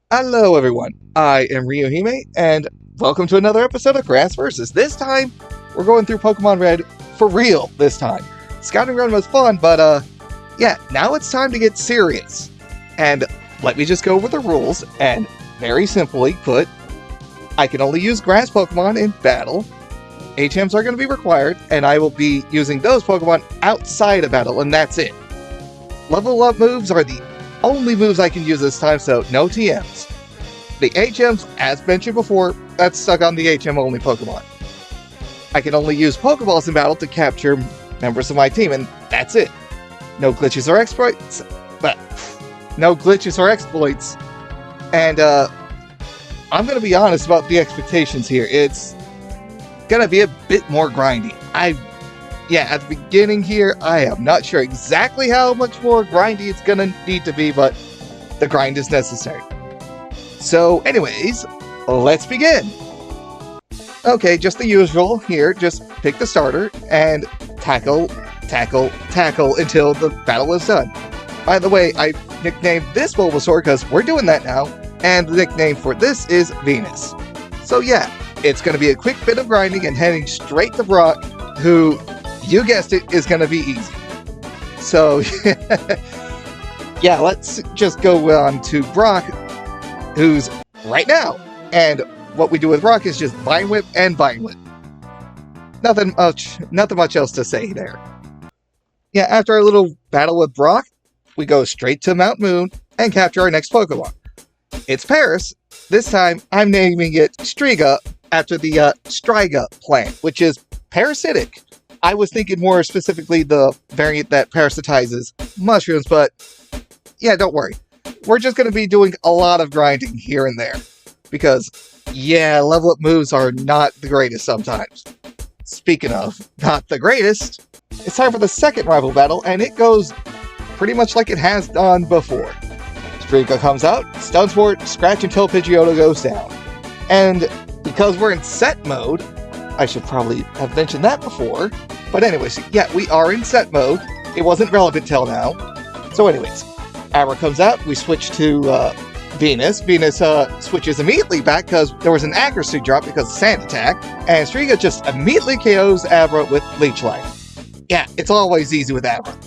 Hello everyone, I am Ryohime, and welcome to another episode of Grass Versus. This time, we're going through Pokémon Red for real this time. Scouting Run was fun, but yeah, now it's time to get serious. And let me just go over the rules, and very simply put, I can only use grass Pokémon in battle. HMs are going to be required, and I will be using those Pokémon outside of battle, and that's it. Level up moves are the only moves I can use this time, so no TMs. The HMs, as mentioned before, that's stuck on the HM only Pokemon. I can only use Pokeballs in battle to capture members of my team, and that's it. No glitches or exploits. And I'm gonna be honest about the expectations here. It's gonna be a bit more grindy. At the beginning here, I am not sure exactly how much more grindy it's gonna need to be, but the grind is necessary. So anyways, let's begin. Okay, just the usual here. Just pick the starter and tackle until the battle is done. By the way, I nicknamed this Bulbasaur because we're doing that now, and the nickname for this is Venus. So yeah, it's gonna be a quick bit of grinding and heading straight to Brock, who, you guessed it, is going to be easy. So, yeah, let's just go on to Brock, who's right now. And what we do with Brock is just Vine Whip and Vine Whip. Nothing much else to say there. Yeah, after our little battle with Brock, we go straight to Mount Moon and capture our next Pokemon. It's Paris. This time, I'm naming it Striga after the Striga plant, which is parasitic. I was thinking more specifically the variant that parasitizes mushrooms, but yeah, don't worry. We're just going to be doing a lot of grinding here and there, because yeah, level up moves are not the greatest sometimes. Speaking of not the greatest, it's time for the second rival battle, and it goes pretty much like it has done before. Striga comes out, stun sport, scratch until Pidgeotto goes down. And because we're in set mode, I should probably have mentioned that before. But anyways, yeah, we are in set mode. It wasn't relevant till now. So anyways, Abra comes out. We switch to Venus. Venus switches immediately back because there was an accuracy drop because of Sand Attack. And Striga just immediately KOs Abra with Leech Life. Yeah, it's always easy with Abra.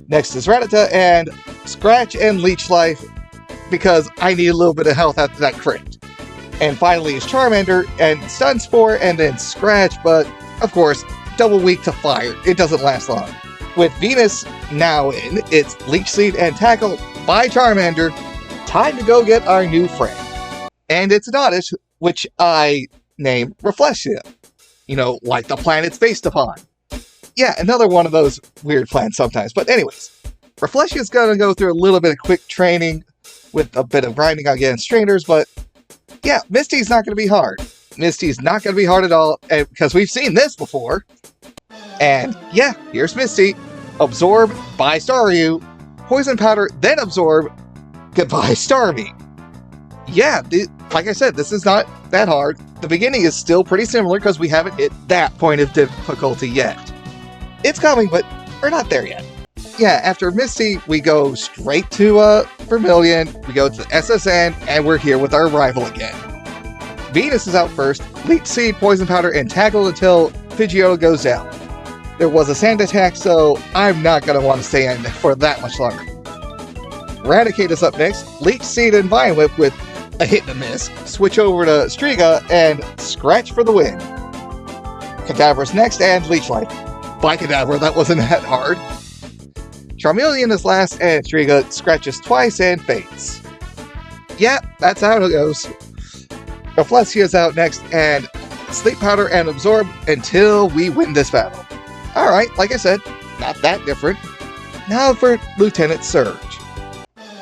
Next is Rattata and Scratch and Leech Life because I need a little bit of health after that crit. And finally is Charmander and Stun Spore and then Scratch, but of course, double weak to fire. It doesn't last long. With Venus now in, it's Leech Seed and Tackle by Charmander. Time to go get our new friend. And it's an Oddish, which I name Reflexia. You know, like the planet it's based upon. Yeah, another one of those weird plants sometimes. But anyways, Reflexia's gonna go through a little bit of quick training with a bit of grinding against trainers, but yeah, Misty's not going to be hard. Misty's not going to be hard at all, because we've seen this before. And yeah, here's Misty. Absorb by Staryu. Poison Powder, then Absorb. Goodbye, Starmie. Yeah, like I said, this is not that hard. The beginning is still pretty similar because we haven't hit that point of difficulty yet. It's coming, but we're not there yet. Yeah, after Misty, we go straight to Vermilion, we go to the SSN, and we're here with our rival again. Venus is out first, Leech Seed, Poison Powder, and Tackle until Pidgeotto goes down. There was a Sand Attack, so I'm not going to want to stay in for that much longer. Eradicate is up next, Leech Seed and Vine Whip with a hit and a miss. Switch over to Striga and Scratch for the win. Cadaver's next, and Leech Life. Bye, Cadaver, that wasn't that hard. Charmeleon is last, and Striga scratches twice and faints. Yeah, that's how it goes. Reflexia is out next, and Sleep Powder and Absorb until we win this battle. Alright, like I said, not that different. Now for Lieutenant Surge.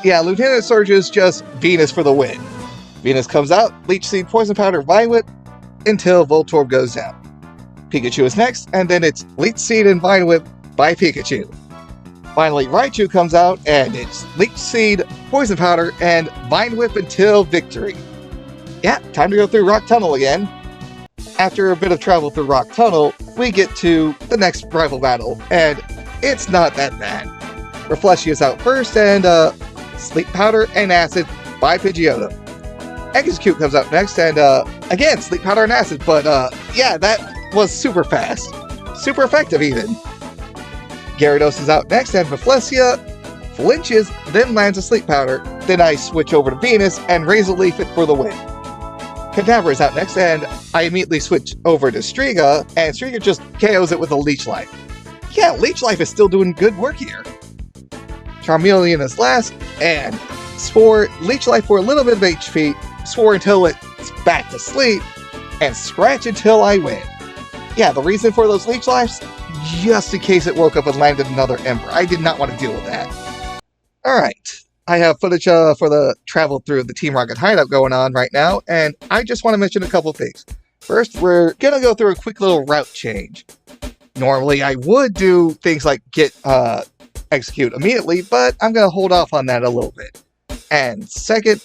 Yeah, Lieutenant Surge is just Venus for the win. Venus comes out, Leech Seed, Poison Powder, Vine Whip, until Voltorb goes down. Pikachu is next, and then it's Leech Seed and Vine Whip by Pikachu. Finally, Raichu comes out, and it's Leech Seed, Poison Powder, and Vine Whip until victory. Yeah, time to go through Rock Tunnel again. After a bit of travel through Rock Tunnel, we get to the next rival battle, and it's not that bad. Reflexia is out first, and Sleep Powder and Acid by Pidgeotto. Execute comes out next, and again, Sleep Powder and Acid, but yeah, that was super fast. Super effective, even. Gyarados is out next, and Rafflesia flinches, then lands a Sleep Powder. Then I switch over to Venus and Razor Leaf it for the win. Kadabra is out next, and I immediately switch over to Striga, and Striga just KOs it with a Leech Life. Yeah, Leech Life is still doing good work here. Charmeleon is last, and Spore, Leech Life for a little bit of HP, Spore until it's back to sleep, and Scratch until I win. Yeah, the reason for those Leech Lives? Just in case it woke up and landed another Ember. I did not want to deal with that. Alright. I have footage for the travel through the Team Rocket hideout going on right now, and I just want to mention a couple things. First, we're going to go through a quick little route change. Normally, I would do things like get execute immediately, but I'm going to hold off on that a little bit. And second,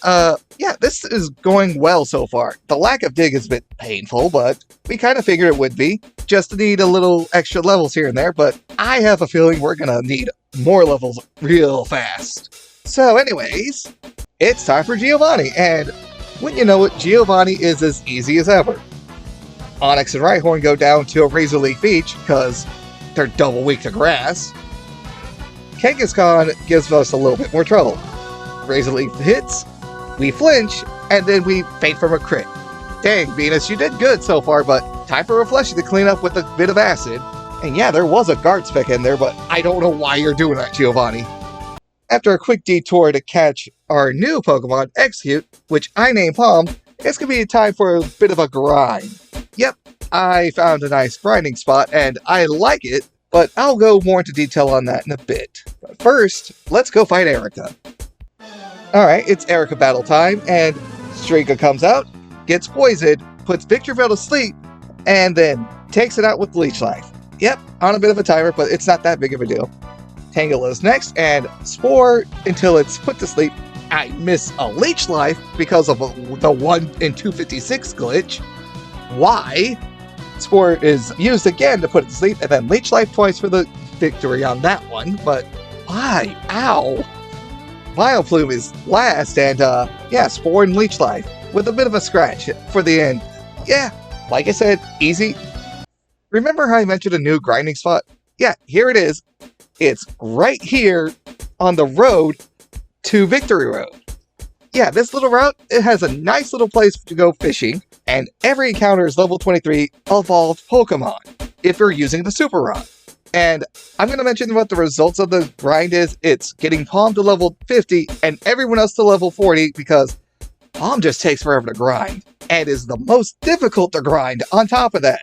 yeah, this is going well so far. The lack of dig is a bit painful, but we kind of figured it would be. Just need a little extra levels here and there, but I have a feeling we're going to need more levels real fast. So anyways, it's time for Giovanni, and when you know it, Giovanni is as easy as ever. Onyx and Rhyhorn go down to a Razor Leaf each, because they're double weak to grass. Kangaskhan gives us a little bit more trouble. Razor Leaf hits, we flinch, and then we faint from a crit. Dang, Venus, you did good so far, but time for Rafflesia to clean up with a bit of acid. And yeah, there was a guard spec in there, but I don't know why you're doing that, Giovanni. After a quick detour to catch our new Pokemon, Execute, which I named Palm, it's going to be time for a bit of a grind. Yep, I found a nice grinding spot, and I like it, but I'll go more into detail on that in a bit. But first, let's go fight Erica. Alright, it's Erica battle time, and Striga comes out, gets poisoned, puts Victorville to sleep, and then takes it out with Leech Life. Yep, on a bit of a timer, but it's not that big of a deal. Tangela is next, and Spore until it's put to sleep. I miss a Leech Life because of the 1 in 256 glitch. Why? Spore is used again to put it to sleep, and then Leech Life twice for the victory on that one, but why? Ow! Vileplume is last, and yeah, Spore and Leech Life, with a bit of a scratch for the end. Yeah, like I said, easy. Remember how I mentioned a new grinding spot? Yeah, here it is. It's right here on the road to Victory Road. Yeah, this little route, it has a nice little place to go fishing, and every encounter is level 23 evolved Pokemon, if you're using the Super Rod. And I'm going to mention what the results of the grind is. It's getting Palm to level 50 and everyone else to level 40 because Palm just takes forever to grind and is the most difficult to grind on top of that.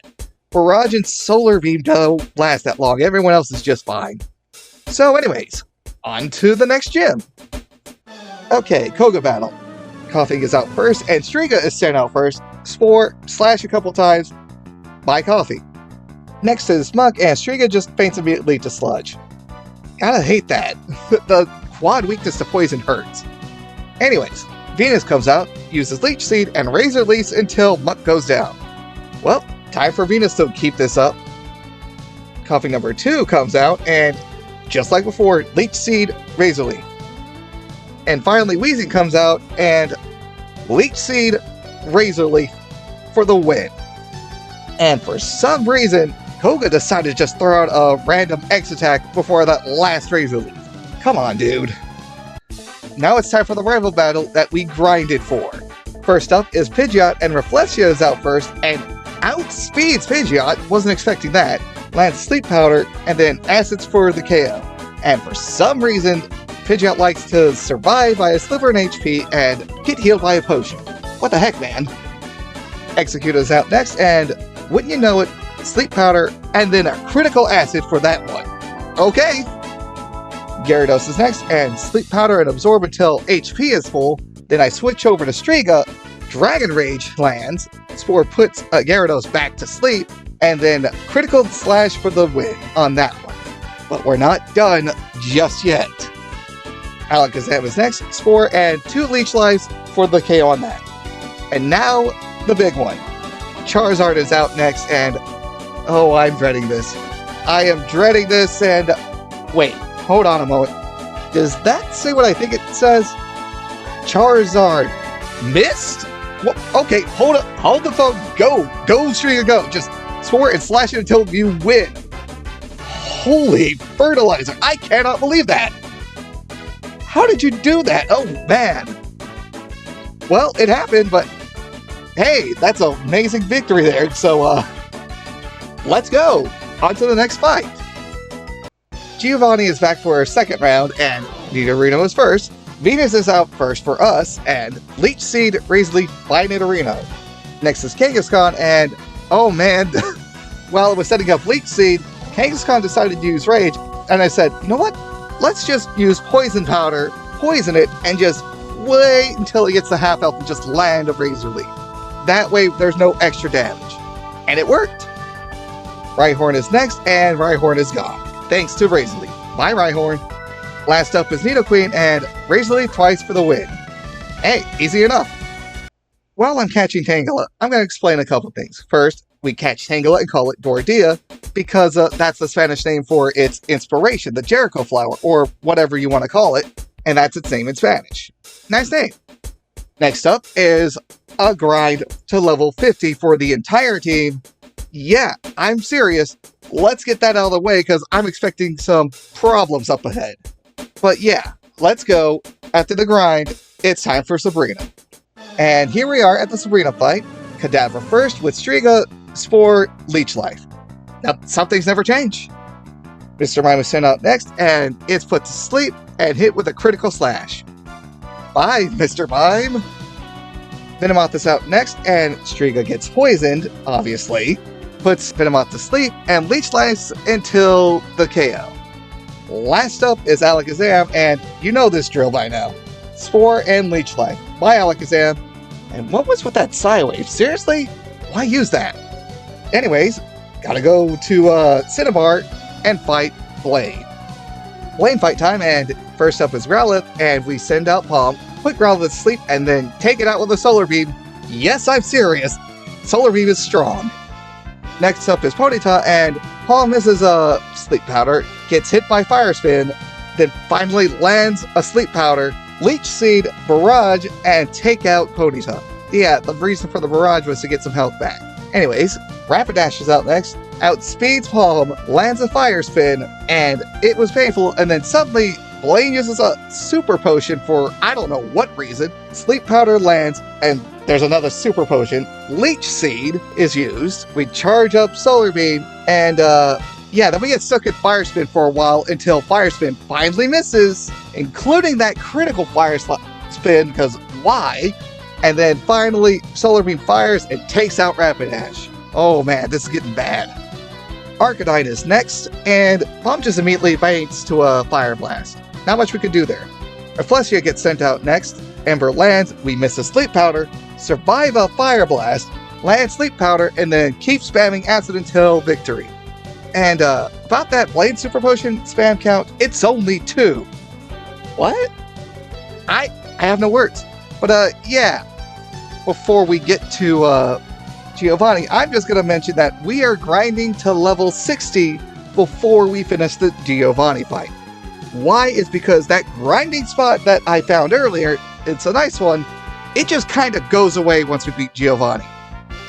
Barrage and Solar Beam don't last that long. Everyone else is just fine. So anyways, on to the next gym. Okay, Koga battle. Coughing is out first, and Striga is sent out first. Spore, slash a couple times, by Coffee. Next is Smug, and Striga just faints immediately to Sludge. Gotta hate that. The quad weakness to poison hurts. Anyways, Venus comes out, uses Leech Seed, and Razor Leaves until Muck goes down. Well, time for Venus to keep this up. Coughing number 2 comes out, and just like before, Leech Seed, Razor Leaf. And finally, Weezing comes out, and Leech Seed, Razor Leaf for the win. And for some reason, Koga decided to just throw out a random X attack before that last Razor Leaf. Come on, dude. Now it's time for the rival battle that we grinded for. First up is Pidgeot, and Rafflesia is out first, and outspeeds Pidgeot, wasn't expecting that, lands Sleep Powder, and then Acids for the KO. And for some reason, Pidgeot likes to survive by a sliver in HP and get healed by a potion. What the heck, man? Execute is out next, and wouldn't you know it, Sleep Powder, and then a critical acid for that one. Okay! Gyarados is next, and Sleep Powder and Absorb until HP is full. Then I switch over to Striga, Dragon Rage lands, Spore puts Gyarados back to sleep, and then critical slash for the win on that one. But we're not done just yet. Alakazam is next, Spore, and 2 Leech Lives for the KO on that. And now, the big one. Charizard is out next, and oh, I'm dreading this. I am dreading this, and wait, hold on a moment. Does that say what I think it says? Charizard missed? Okay, hold up. Hold the phone. Go. Go, Striga, go. Just spore and slash it until you win. Holy fertilizer. I cannot believe that. How did you do that? Oh, man. Well, it happened, but hey, that's an amazing victory there. So, let's go. On to the next fight. Giovanni is back for our second round, and Nidorino is first. Venus is out first for us, and Leech Seed, Razor Leaf by Nidorino. Next is Kangaskhan, and oh man, while I was setting up Leech Seed, Kangaskhan decided to use Rage, and I said, you know what? Let's just use Poison Powder, poison it, and just wait until it gets to half health and just land a Razor Leaf. That way, there's no extra damage. And it worked. Rhyhorn is next, and Rhyhorn is gone. Thanks to Razor Leaf. Bye, Rhyhorn. Last up is Nidoqueen, and Razor Leaf twice for the win. Hey, easy enough. While I'm catching Tangela, I'm going to explain a couple things. First, we catch Tangela and call it Dordilla, because that's the Spanish name for its inspiration, the Jericho flower, or whatever you want to call it, and that's its name in Spanish. Nice name. Next up is a grind to level 50 for the entire team. Yeah, I'm serious. Let's get that out of the way because I'm expecting some problems up ahead. But yeah, let's go. After the grind, it's time for Sabrina. And here we are at the Sabrina fight. Cadaver first with Striga, Spore, Leech Life. Now, some things never change. Mr. Mime is sent out next, and it's put to sleep and hit with a critical slash. Bye, Mr. Mime. Venomoth is out next, and Striga gets poisoned, obviously. Puts Venomoth to sleep, and Leech Life until the KO. Last up is Alakazam, and you know this drill by now. Spore and Leech Life. Bye, Alakazam. And what was with that Psywave? Seriously? Why use that? Anyways, gotta go to Cinnabar and fight Blaine. Blaine fight time, and first up is Growlithe, and we send out Palm, put Growlithe to sleep, and then take it out with a Solar Beam. Yes, I'm serious. Solar Beam is strong. Next up is Ponyta, and Palm misses a Sleep Powder, gets hit by Fire Spin, then finally lands a Sleep Powder, Leech Seed, Barrage, and take out Ponyta. Yeah, the reason for the Barrage was to get some health back. Anyways, Rapidash is out next, outspeeds Palm, lands a Fire Spin, and it was painful, and then suddenly Blaine uses a Super Potion for I don't know what reason. Sleep Powder lands, and there's another Super Potion. Leech Seed is used. We charge up Solar Beam, and yeah, then we get stuck at Fire Spin for a while until Fire Spin finally misses, including that critical Fire Spin, because why? And then finally, Solar Beam fires and takes out Rapidash. Oh man, this is getting bad. Arcanine is next, and Palm just immediately faints to a Fire Blast. Not much we can do there. Rafflesia gets sent out next. Ember lands, we miss a Sleep Powder, survive a Fire Blast, land Sleep Powder, and then keep spamming Acid until victory. And about that Blade Super Potion spam count, it's only 2. What? I have no words. But yeah, before we get to Giovanni, I'm just going to mention that we are grinding to level 60 before we finish the Giovanni fight. Why is because that grinding spot that I found earlier, it's a nice one, it just kind of goes away once we beat Giovanni.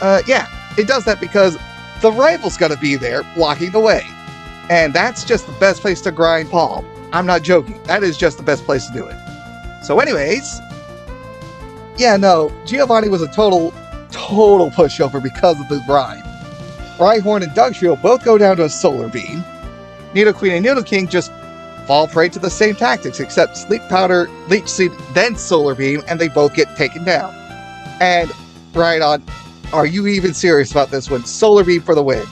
Yeah, it does that because the rival's gonna be there, blocking the way. And that's just the best place to grind Palm. I'm not joking, that is just the best place to do it. So anyways, yeah, no, Giovanni was a total pushover because of the grind. Rhyhorn and Dugtrio both go down to a Solar Beam. Nidoqueen and Nidoking just fall prey to the same tactics, except Sleep Powder, Leech Seed, then Solar Beam, and they both get taken down. And right on, are you even serious about this one? Solar Beam for the win.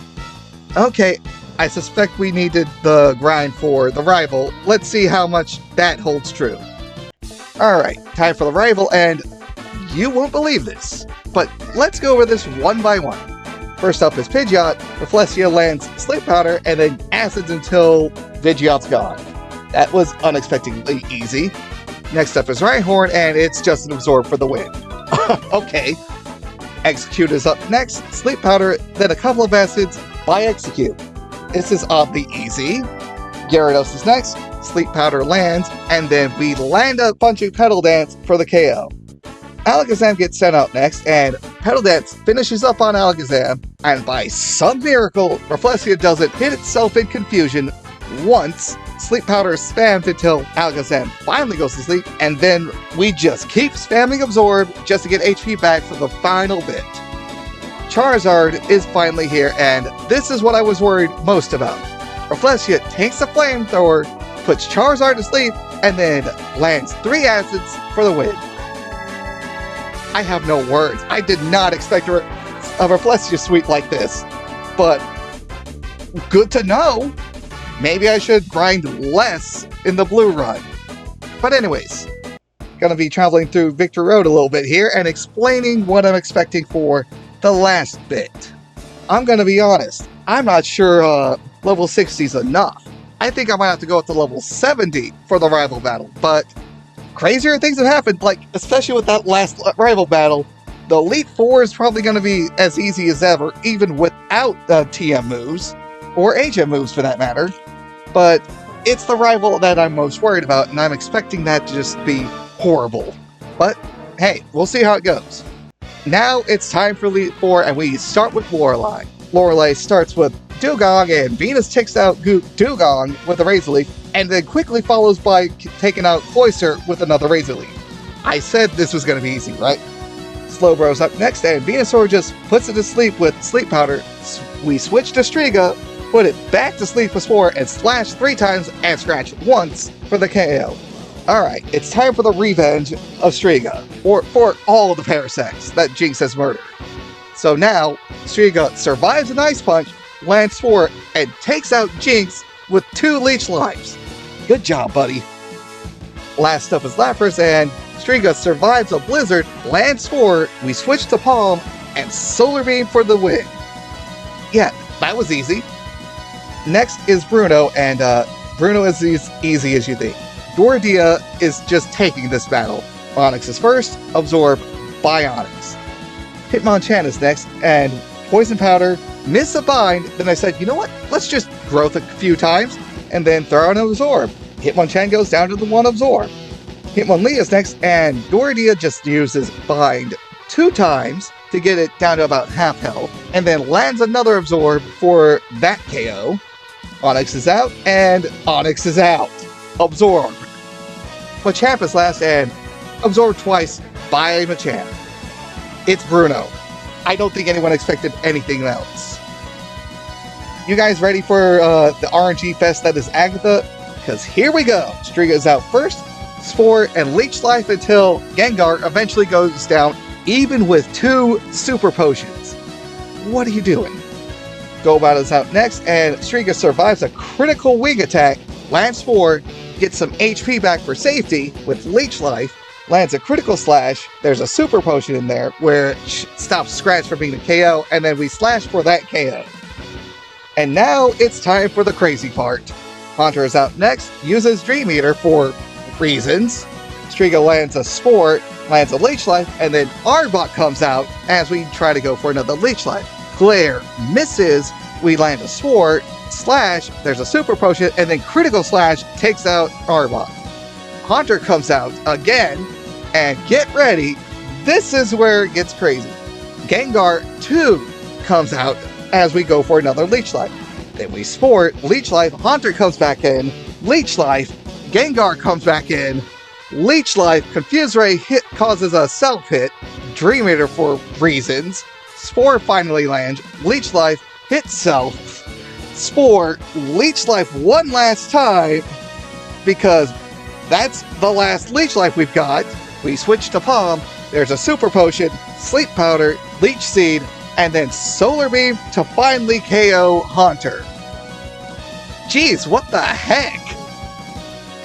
Okay, I suspect we needed the grind for the rival. Let's see how much that holds true. Alright, time for the rival, and you won't believe this, but let's go over this one by one. First up is Pidgeot. Rafflesia lands Sleep Powder, and then Acids until Pidgeot's gone. That was unexpectedly easy. Next up is Rhyhorn, and it's just an Absorb for the win. Okay. Execute is up next. Sleep Powder, then a couple of Acids by Execute. This is oddly easy. Gyarados is next. Sleep Powder lands, and then we land a bunch of Petal Dance for the KO. Alakazam gets sent out next, and Petal Dance finishes up on Alakazam, and by some miracle, Rafflesia doesn't hit itself in confusion once. Sleep Powder is spammed until Alakazam finally goes to sleep, and then we just keep spamming Absorb just to get HP back for the final bit. Charizard is finally here, and this is what I was worried most about. Rafflesia takes a flamethrower, puts Charizard to sleep, and then lands 3 acids for the win. I have no words. I did not expect a Rafflesia sweep like this, but good to know. Maybe I should grind less in the blue run. But anyways, gonna be traveling through Victory Road a little bit here and explaining what I'm expecting for the last bit. I'm gonna be honest, I'm not sure level 60 is enough. I think I might have to go up to level 70 for the rival battle, but crazier things have happened, like especially with that last rival battle. The Elite Four is probably going to be as easy as ever, even without TM moves, or HM moves for that matter. But it's the rival that I'm most worried about, and I'm expecting that to just be horrible. But hey, we'll see how it goes. Now it's time for Elite Four, and we start with Lorelei. Lorelei starts with Dugong, and Venus takes out Dugong with a Razor Leaf, and then quickly follows by taking out Cloyster with another Razor Leaf. I said this was going to be easy, right? Slowbro's up next, and Venusaur just puts it to sleep with Sleep Powder. We switch to Striga, put it back to sleep with Spore, and slash 3 times and scratch once for the KO. Alright, it's time for the revenge of Striga, or for all of the Parasects that Jinx has murdered. So now, Striga survives an Ice Punch, lands 4, and takes out Jinx with 2 Leech Lives. Good job, buddy. Last up is Lapras, and Striga survives a Blizzard, lands 4, we switch to Palm, and Solar Beam for the win. Yeah, that was easy. Next is Bruno, and Bruno is as easy as you think. Dorothea is just taking this battle. Onix is first, Absorb by Onix. Hitmonchan is next, and Poison Powder miss a bind. Then I said, you know what? Let's just growth a few times and then throw out an Absorb. Hitmonchan goes down to the 1 Absorb. Hitmonlee is next, and Dorothea just uses bind 2 times to get it down to about half health, and then lands another Absorb for that KO. Onix is out, and Onix is out. Absorb. Machamp is last, and Absorbed twice by Machamp. It's Bruno. I don't think anyone expected anything else. You guys ready for the RNG fest that is Agatha? Because here we go. Striga is out first, Spore and Leech Life until Gengar eventually goes down, even with 2 Super Potions. What are you doing? Golbat is out next, and Striga survives a critical wing attack, lands 4, gets some HP back for safety with Leech Life, lands a critical slash. There's a Super Potion in there where it stops Scratch from being a KO, and then we slash for that KO. And now it's time for the crazy part. Haunter is out next, uses Dream Eater for reasons. Striga lands a Spore, lands a Leech Life, and then Arbok comes out as we try to go for another Leech Life. Glare misses, we land a Spore, slash, there's a Super Potion, and then critical slash takes out Arbok. Haunter comes out again, and get ready, this is where it gets crazy. Gengar 2 comes out as we go for another Leech Life. Then we Spore, Leech Life, Haunter comes back in, Leech Life, Gengar comes back in, Leech Life, Confuse Ray causes a self-hit, Dream Eater for reasons, Spore finally lands, Leech Life, hit self, Spore, Leech Life one last time, because that's the last Leech Life we've got. We switch to Palm, there's a Super Potion, Sleep Powder, Leech Seed, and then Solar Beam to finally KO Haunter. Jeez, what the heck?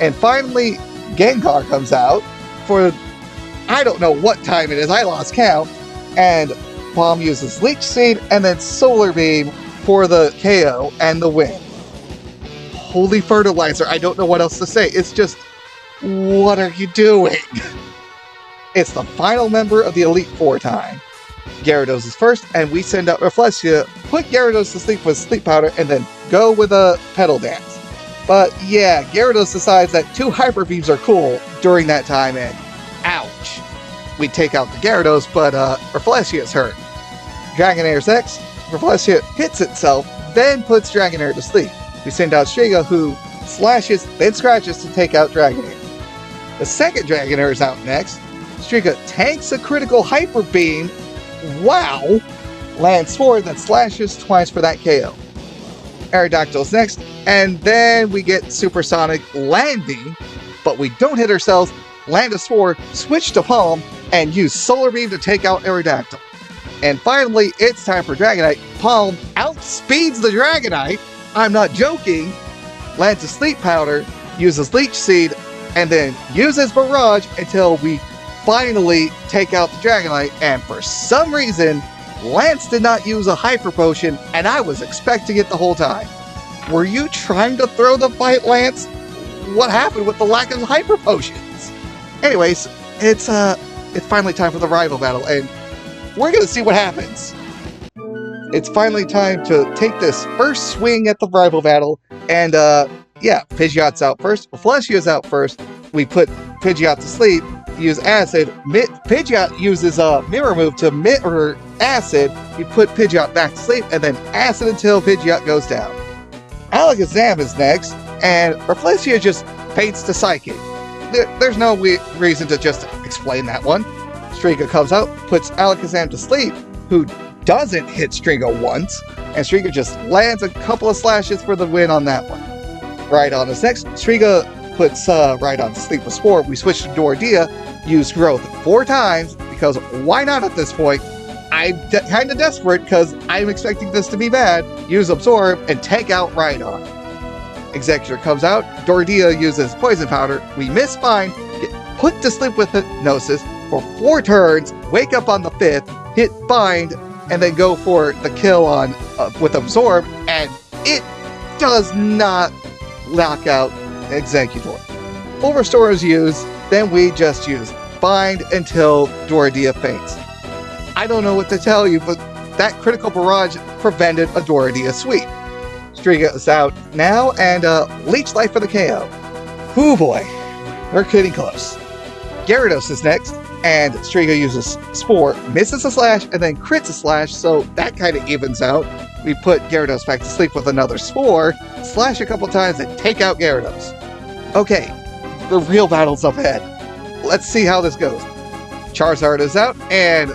And finally, Gengar comes out for, I don't know what time it is, I lost count, and Palm uses Leech Seed and then Solar Beam for the KO and the win. Holy fertilizer, I don't know what else to say. It's just, what are you doing? It's the final member of the Elite Four time. Gyarados is first, and we send out Rafflesia, put Gyarados to sleep with Sleep Powder, and then go with a Petal Dance. But yeah, Gyarados decides that 2 Hyper Beams are cool during that time, and ouch. we take out the Gyarados, but Reflexio's hurt. Dragonaire's next. Reflexio hits itself, then puts Dragonair to sleep. We send out Striga, who slashes, then scratches to take out Dragonair. The second Dragonair is out next. Striga tanks a critical Hyper Beam. Wow! Lands forward, then slashes twice for that KO. Aerodactyl's next, and then we get Supersonic landing, but we don't hit ourselves, land a spore, switch to Palm, and use Solar Beam to take out Aerodactyl. And finally, it's time for Dragonite. Palm outspeeds the Dragonite, I'm not joking, lands a Sleep Powder, uses Leech Seed, and then uses Barrage until we finally take out the Dragonite, and for some reason, Lance did not use a Hyper Potion, and I was expecting it the whole time. Were you trying to throw the fight, Lance? What happened with the lack of Hyper Potions? Anyways, it's finally time for the rival battle, and we're gonna see what happens. It's finally time to take this first swing at the rival battle, and yeah, Pidgeot's out first, Reflexio's out first. We put Pidgeot to sleep, use Acid. Pidgeot uses a Mirror Move to mirror Acid. We put Pidgeot back to sleep, and then Acid until Pidgeot goes down. Alakazam is next, and Reflexio just faints to Psychic. There's no reason to just explain that one. Striga comes out, puts Alakazam to sleep, who doesn't hit Striga once, and Striga just lands a couple of slashes for the win on that one. Rhydon is next. Striga puts Rhydon to sleep with Spore. We switch to Dorothea, use Growth 4 times, because why not at this point? I'm kind of desperate because I'm expecting this to be bad. Use Absorb and take out Rhydon. Executor comes out. Dorothea uses Poison Powder. We miss Bind, get put to sleep with Hypnosis for 4 turns, wake up on the 5th, hit Bind, and then go for the kill on with Absorb, and it does not lock out Executor. Full Restore is used, then we just use Bind until Dorothea faints. I don't know what to tell you, but that critical barrage prevented a Dorothea sweep. Striga is out now, and Leech Life for the KO. Ooh boy, we're getting close. Gyarados is next, and Striga uses Spore, misses a slash, and then crits a slash, so that kind of evens out. We put Gyarados back to sleep with another Spore, slash a couple times, and take out Gyarados. Okay, the real battle's up ahead. Let's see how this goes. Charizard is out, and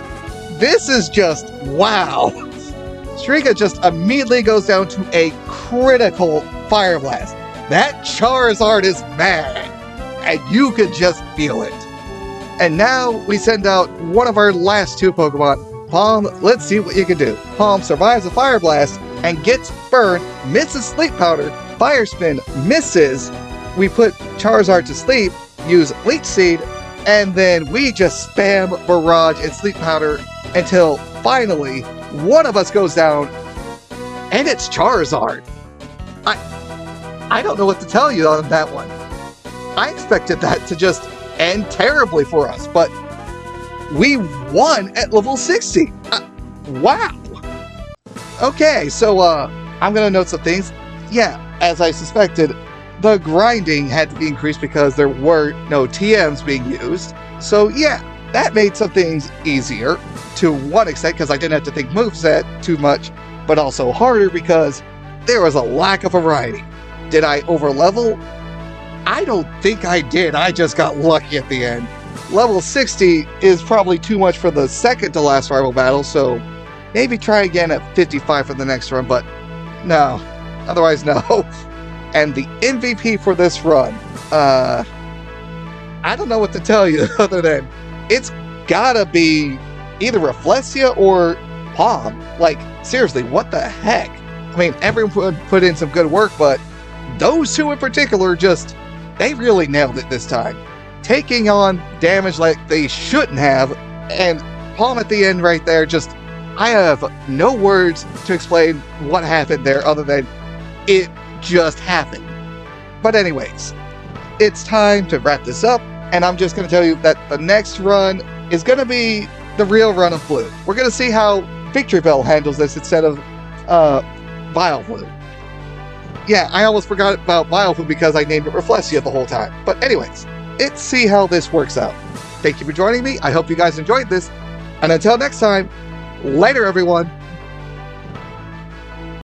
this is just wow. Striga just immediately goes down to a critical Fire Blast. That Charizard is mad, and you could just feel it. And now we send out one of our last 2 Pokemon. Palm, let's see what you can do. Palm survives a Fire Blast and gets burned, misses Sleep Powder, Fire Spin, misses. We put Charizard to sleep, use Leech Seed, and then we just spam Barrage and Sleep Powder until finally one of us goes down, and it's Charizard. I don't know what to tell you on that one. I expected that to just end terribly for us, but we won at level 60. Wow. Okay, so I'm gonna note some things. Yeah, as I suspected, the grinding had to be increased because there were no TMs being used. So yeah, that made some things easier to one extent because I didn't have to think moveset too much, but also harder because there was a lack of variety. Did I overlevel? I don't think I did. I just got lucky at the end. Level 60 is probably too much for the second to last rival battle, so maybe try again at 55 for the next run, but no. Otherwise, no. And the MVP for this run, I don't know what to tell you other than it's gotta be either Reflexia or Palm. Like, seriously, what the heck? I mean, everyone put in some good work, but those 2 in particular just, they really nailed it this time. Taking on damage like they shouldn't have, and Palm at the end right there, just, I have no words to explain what happened there other than it just happened. But anyways, it's time to wrap this up, and I'm just going to tell you that the next run is going to be the real run of Blue. We're going to see how Victory Bell handles this instead of Vileplume. Yeah, I almost forgot about Vileplume because I named it Reflexia the whole time. But anyways, let's see how this works out. thank you for joining me. I hope you guys enjoyed this. And until next time, later, everyone.